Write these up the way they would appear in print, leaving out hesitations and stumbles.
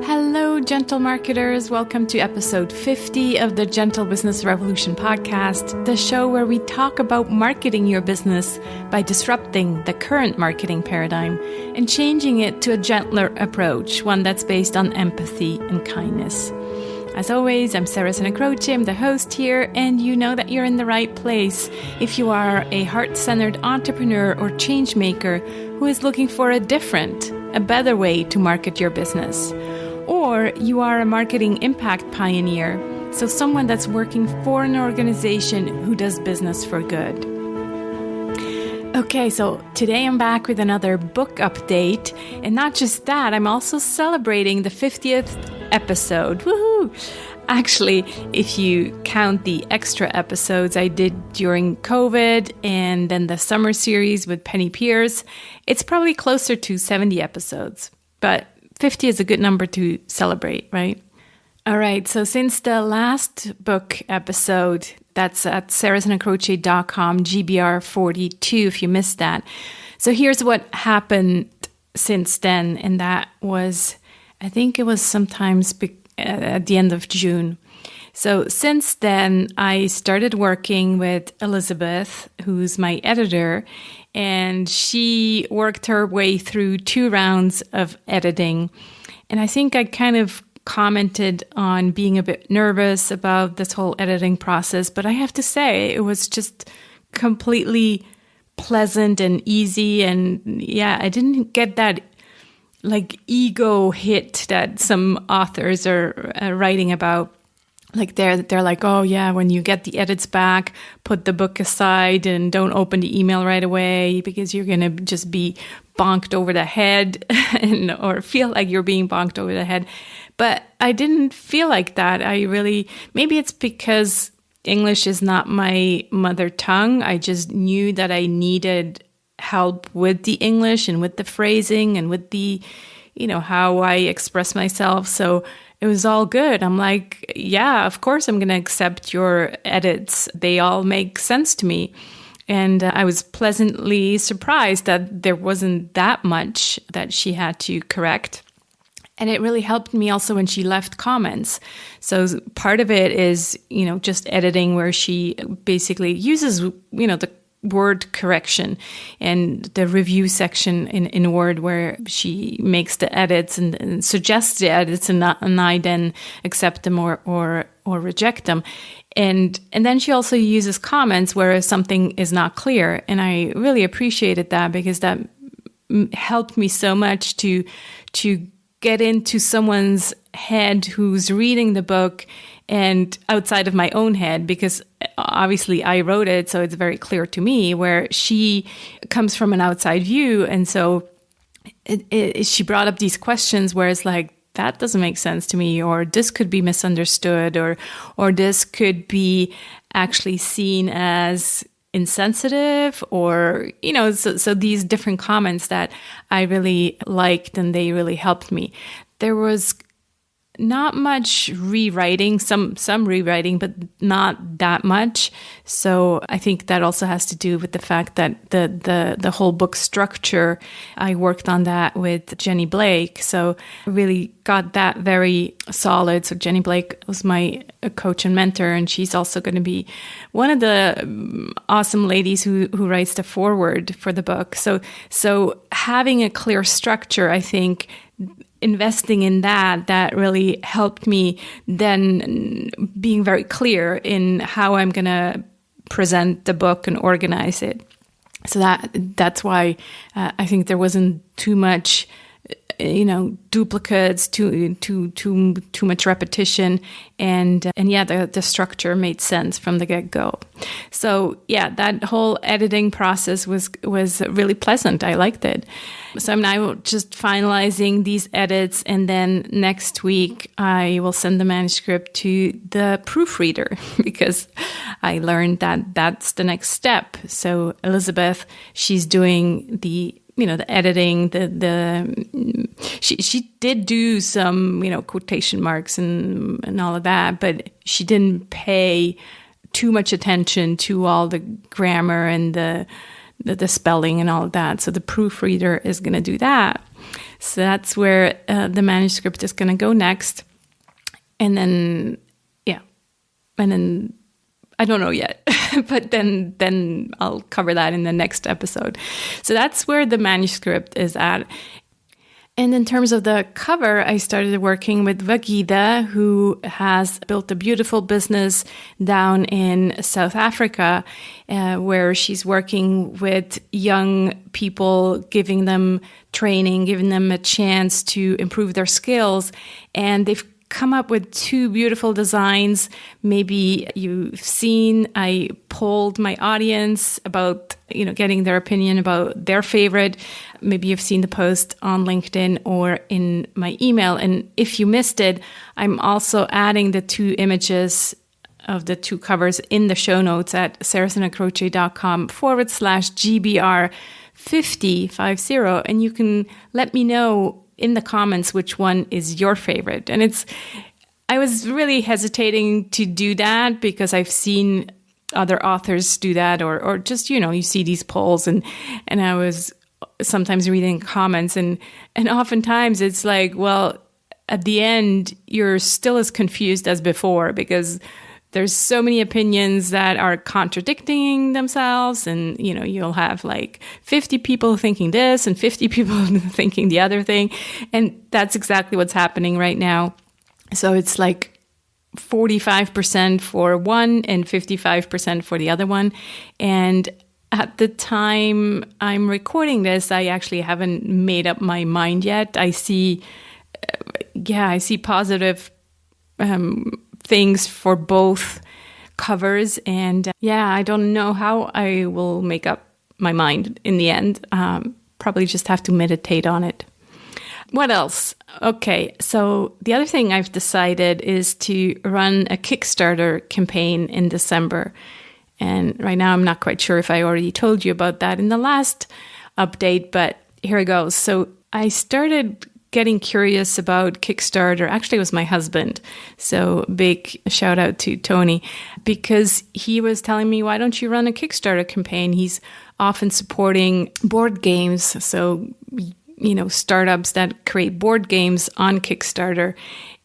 Hello, gentle marketers. Welcome to episode 50 of the Gentle Business Revolution podcast, the show where we talk about marketing your business by disrupting the current marketing paradigm and changing it to a gentler approach, one that's based on empathy and kindness. As always, I'm Sarah Croce, I'm the host here, and you know that you're in the right place if you are a heart-centered entrepreneur or change maker who is looking for a better way to market your business. Or you are a marketing impact pioneer, so someone that's working for an organization who does business for good. Okay, so today I'm back with another book update, and not just that, I'm also celebrating the 50th episode. Woohoo! Actually, if you count the extra episodes I did during COVID and then the summer series with Penny Pierce, it's probably closer to 70 episodes, but 50 is a good number to celebrate, right? All right, so since the last book episode, that's at sarahsonandcroce.com, GBR42, if you missed that. So here's what happened since then, and that was, I think it was sometimes at the end of June. So since then, I started working with Elizabeth, who's my editor, and she worked her way through 2 rounds of editing. And I think I kind of commented on being a bit nervous about this whole editing process, but I have to say it was just completely pleasant and easy. And yeah, I didn't get that like ego hit that some authors are writing about. Like they're like, oh yeah, when you get the edits back, put the book aside and don't open the email right away because you're going to just be bonked over the head or feel like you're being bonked over the head. But I didn't feel like that. Maybe it's because English is not my mother tongue. I just knew that I needed help with the English and with the phrasing and with the, how I express myself. So it was all good. I'm like, yeah, of course I'm going to accept your edits. They all make sense to me. And I was pleasantly surprised that there wasn't that much that she had to correct. And it really helped me also when she left comments. So part of it is, just editing where she basically uses, the word correction and the review section in Word where she makes the edits and suggests the edits and I then accept them or reject them. And then she also uses comments where something is not clear. And I really appreciated that because that helped me so much to get into someone's head who's reading the book and outside of my own head, because obviously I wrote it, so it's very clear to me, where she comes from an outside view. And so she brought up these questions where it's like, that doesn't make sense to me, or this could be misunderstood, or this could be actually seen as insensitive, or, so these different comments that I really liked and they really helped me. There was not much rewriting, some rewriting, but not that much. So I think that also has to do with the fact that the whole book structure, I worked on that with Jenny Blake. So I really got that very solid. So Jenny Blake was my coach and mentor, and she's also going to be one of the awesome ladies who writes the foreword for the book. So having a clear structure, I think, investing in that really helped me then being very clear in how I'm going to present the book and organize it. So that's why I think there wasn't too much, duplicates, too much repetition, and yeah, the structure made sense from the get-go. So yeah, that whole editing process was really pleasant. I liked it. So I'm now just finalizing these edits, and then next week I will send the manuscript to the proofreader because I learned that that's the next step. So Elizabeth, she's doing the editing, she did do some, quotation marks and all of that, but she didn't pay too much attention to all the grammar and the spelling and all of that. So the proofreader is going to do that. So that's where the manuscript is going to go next. And then, I don't know yet, but then I'll cover that in the next episode. So that's where the manuscript is at. And in terms of the cover, I started working with Vagida, who has built a beautiful business down in South Africa, where she's working with young people, giving them training, giving them a chance to improve their skills. And they've come up with 2 beautiful designs. Maybe you've seen, I polled my audience about, getting their opinion about their favorite. Maybe you've seen the post on LinkedIn or in my email. And if you missed it, I'm also adding the 2 images of the 2 covers in the show notes at sarahsonacroce.com/GBR50. And you can let me know in the comments which one is your favorite. And I was really hesitating to do that because I've seen other authors do that, or just, you see these polls, and I was sometimes reading comments, and oftentimes it's like, well, at the end, you're still as confused as before because there's so many opinions that are contradicting themselves, and you'll have like 50 people thinking this and 50 people thinking the other thing, and that's exactly what's happening right now. So it's like 45% for one and 55% for the other one. And at the time I'm recording this, I actually haven't made up my mind yet. I see positive things for both covers, and I don't know how I will make up my mind in the end. Probably just have to meditate on it. What else? Okay, so the other thing I've decided is to run a Kickstarter campaign in December. And right now I'm not quite sure if I already told you about that in the last update, but here it goes. So I started getting curious about Kickstarter. Actually, it was my husband. So big shout out to Tony, because he was telling me, why don't you run a Kickstarter campaign? He's often supporting board games. So, startups that create board games on Kickstarter.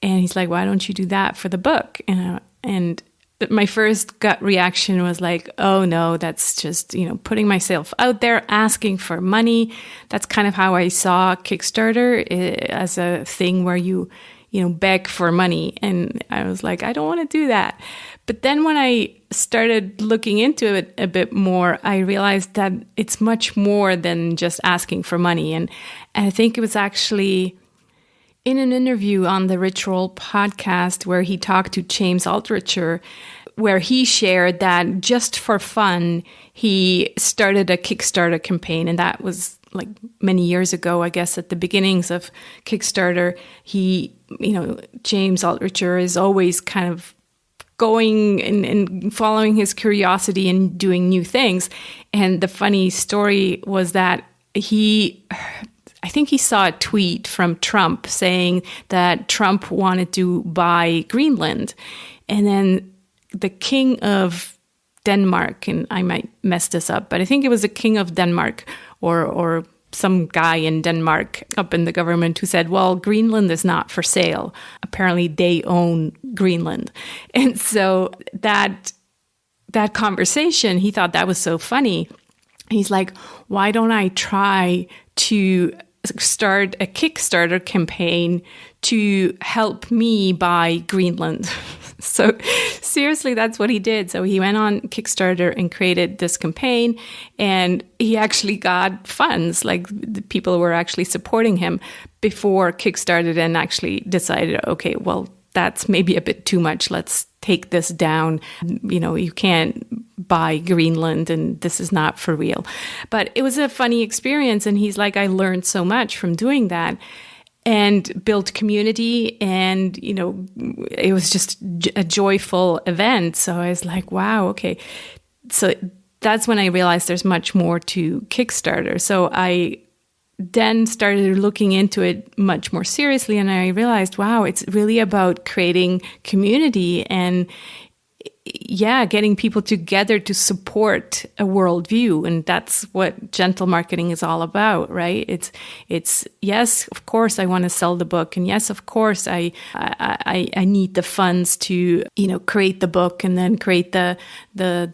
And he's like, why don't you do that for the book? And my first gut reaction was like, oh no, that's just, putting myself out there, asking for money. That's kind of how I saw Kickstarter, as a thing where you beg for money. And I was like, I don't want to do that. But then when I started looking into it a bit more, I realized that it's much more than just asking for money. And I think it was actually in an interview on the Ritual podcast where he talked to James Altucher, where he shared that just for fun, he started a Kickstarter campaign. And that was like many years ago, I guess, at the beginnings of Kickstarter. James Altucher is always kind of going and following his curiosity and doing new things. And the funny story was that I think he saw a tweet from Trump saying that Trump wanted to buy Greenland. And then the king of Denmark, and I might mess this up, but I think it was the king of Denmark or some guy in Denmark up in the government who said, well, Greenland is not for sale. Apparently they own Greenland. And so that conversation, he thought that was so funny. He's like, why don't I try to start a Kickstarter campaign to help me buy Greenland? So seriously, that's what he did. So he went on Kickstarter and created this campaign, and he actually got funds. Like, the people were actually supporting him before Kickstarter and actually decided, okay, well, that's maybe a bit too much. Let's take this down. You can't buy Greenland, and this is not for real. But it was a funny experience. And he's like, I learned so much from doing that and built community. And, it was just a joyful event. So I was like, wow, okay. So that's when I realized there's much more to Kickstarter. So I then started looking into it much more seriously, and I realized, wow, it's really about creating community. And getting people together to support a worldview. And that's what gentle marketing is all about, right? It's yes, of course I want to sell the book. And yes, of course I need the funds to, create the book and then create the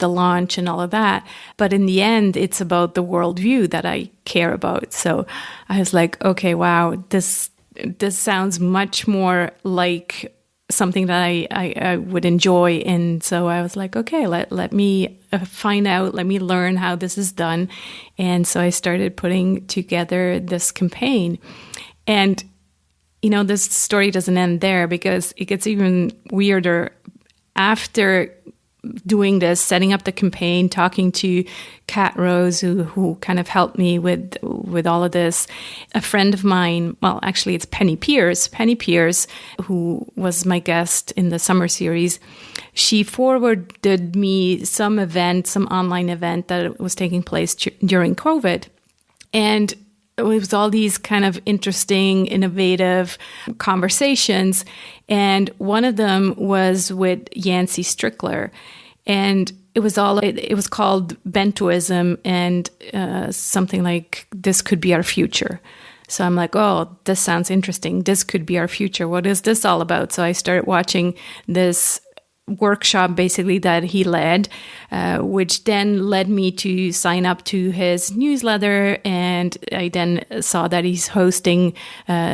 launch and all of that. But in the end, it's about the worldview that I care about. So I was like, okay, wow, this sounds much more like something that I would enjoy. And so I was like, okay, let me find out, let me learn how this is done. And so I started putting together this campaign. And, this story doesn't end there, because it gets even weirder. After doing this, setting up the campaign, talking to Kat Rose, who kind of helped me with all of this. A friend of mine, well, actually it's Penny Pierce, who was my guest in the summer series. She forwarded me some online event that was taking place during COVID. And it was all these kind of interesting, innovative conversations. And one of them was with Yancey Strickler. And it was called Bentoism, and something like, this could be our future. So I'm like, oh, this sounds interesting. This could be our future. What is this all about? So I started watching this workshop basically that he led, which then led me to sign up to his newsletter. And I then saw that he's hosting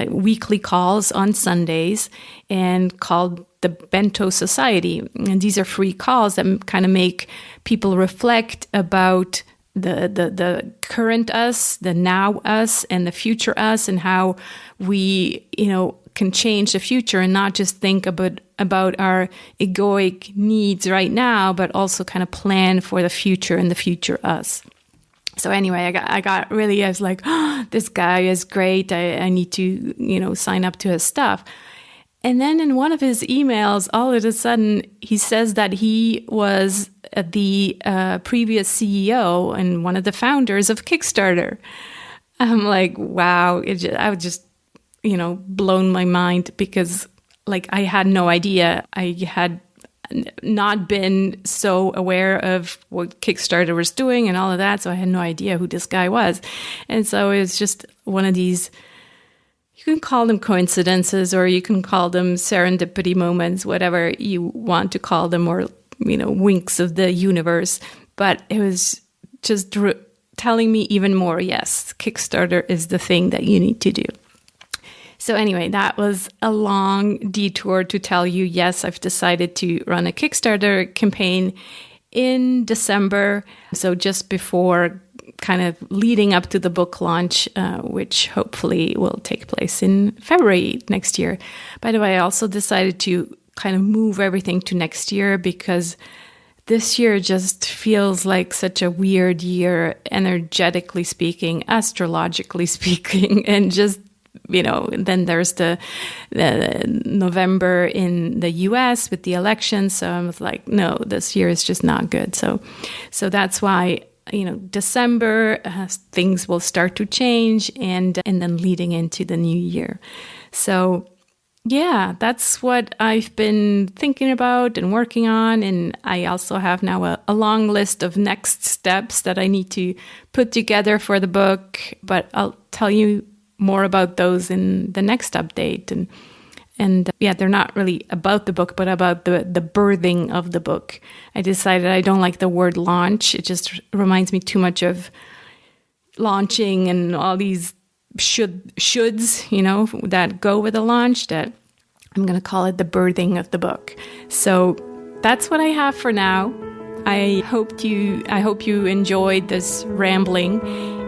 weekly calls on Sundays, and called the Bento Society. And these are free calls that kind of make people reflect about the current us, the now us, and the future us, and how we, can change the future, and not just think about our egoic needs right now, but also kind of plan for the future and the future us. So anyway, I was like, oh, this guy is great. I need to, sign up to his stuff. And then in one of his emails, all of a sudden, he says that he was the previous CEO and one of the founders of Kickstarter. I'm like, wow. I was just, blown my mind, because I had no idea. I had not been so aware of what Kickstarter was doing and all of that. So I had no idea who this guy was. And so it was just one of these, you can call them coincidences, or you can call them serendipity moments, whatever you want to call them, or, winks of the universe. But it was just telling me even more, yes, Kickstarter is the thing that you need to do. So anyway, that was a long detour to tell you, yes, I've decided to run a Kickstarter campaign in December. So just before, kind of leading up to the book launch, which hopefully will take place in February next year. By the way, I also decided to kind of move everything to next year, because this year just feels like such a weird year, energetically speaking, astrologically speaking, and just, then there's the November in the US with the election. So I was like, no, this year is just not good. So that's why, December, things will start to change, and then leading into the new year. So yeah, that's what I've been thinking about and working on. And I also have now a long list of next steps that I need to put together for the book, but I'll tell you more about those in the next update. And they're not really about the book, but about the birthing of the book. I decided I don't like the word launch. It just reminds me too much of launching and all these shoulds, that go with a launch, that I'm going to call it the birthing of the book. So that's what I have for now. I hope you enjoyed this rambling.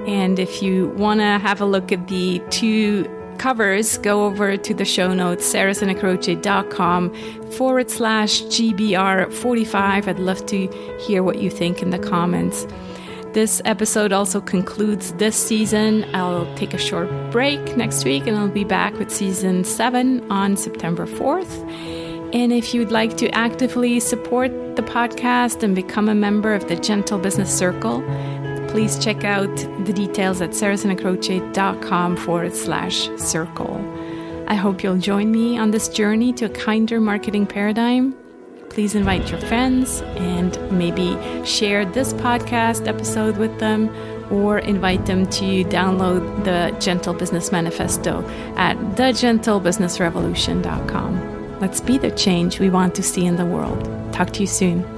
And if you want to have a look at the 2 covers, go over to the show notes, sarahsanacroce.com/GBR45. I'd love to hear what you think in the comments. This episode also concludes this season. I'll take a short break next week, and I'll be back with season 7 on September 4th. And if you'd like to actively support the podcast and become a member of the Gentle Business Circle, please check out the details at sarahsanacroce.com/circle. I hope you'll join me on this journey to a kinder marketing paradigm. please invite your friends and maybe share this podcast episode with them, or invite them to download the Gentle Business Manifesto at thegentlebusinessrevolution.com. Let's be the change we want to see in the world. Talk to you soon.